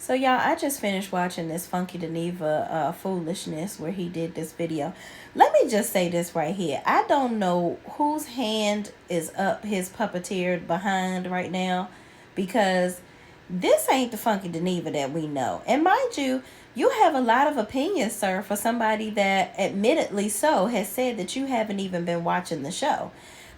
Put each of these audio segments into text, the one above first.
So y'all, I just finished watching this Funky Dineva foolishness where he did this video. Let me just say this right here. I don't know whose hand is up his puppeteered behind right now, because this ain't the Funky Dineva that we know. And mind you, you have a lot of opinions, sir, for somebody that admittedly so has said that you haven't even been watching the show.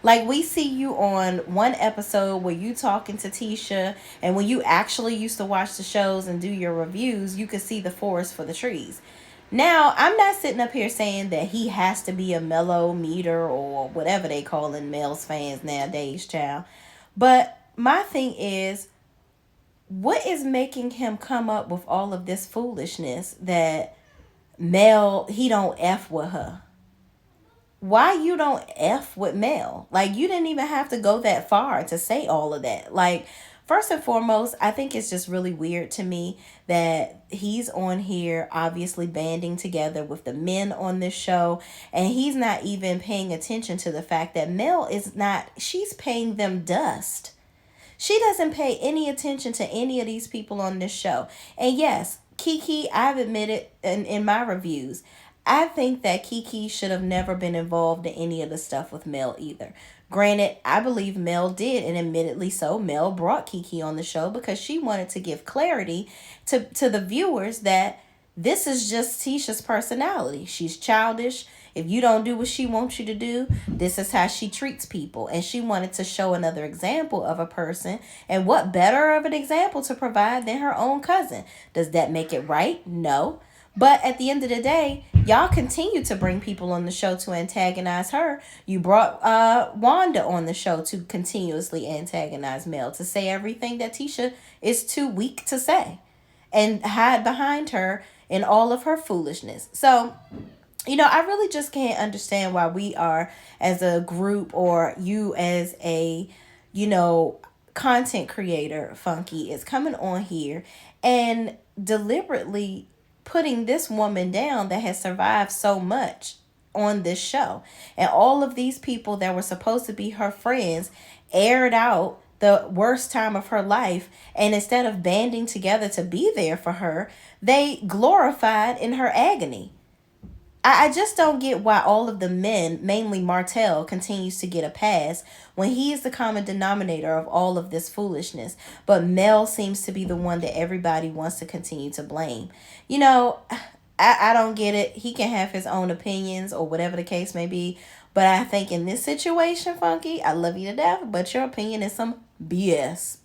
Like, we see you on one episode where you talking to Tisha, and when you actually used to watch the shows and do your reviews, you could see the forest for the trees. Now, I'm not sitting up here saying that he has to be a mellow meter or whatever they call in males fans nowadays, child. But my thing is, what is making him come up with all of this foolishness that Mel, he don't F with her? Why you don't F with Mel? Like, you didn't even have to go that far to say all of that. Like, first and foremost, I think it's just really weird to me that he's on here obviously banding together with the men on this show, and he's not even paying attention to the fact that Mel is not, she's paying them dust. She doesn't pay any attention to any of these people on this show. And yes, Kiki, I've admitted in my reviews, I think that Kiki should have never been involved in any of the stuff with Mel either. Granted, I believe Mel did, and admittedly so, Mel brought Kiki on the show because she wanted to give clarity to the viewers that this is just Tisha's personality. She's childish. If you don't do what she wants you to do, this is how she treats people. And she wanted to show another example of a person. And what better of an example to provide than her own cousin? Does that make it right? No. But at the end of the day, y'all continue to bring people on the show to antagonize her. You brought Wanda on the show to continuously antagonize Mel, to say everything that Tisha is too weak to say, and hide behind her in all of her foolishness. So, I really just can't understand why we are, as a group, or you as a, content creator, Funky, is coming on here and deliberately putting this woman down that has survived so much on this show. And all of these people that were supposed to be her friends aired out the worst time of her life, and instead of banding together to be there for her, they glorified in her agony. I just don't get why all of the men, mainly Martell, continues to get a pass when he is the common denominator of all of this foolishness. But Mel seems to be the one that everybody wants to continue to blame. I don't get it. He can have his own opinions or whatever the case may be. But I think in this situation, Funky, I love you to death, but your opinion is some BS.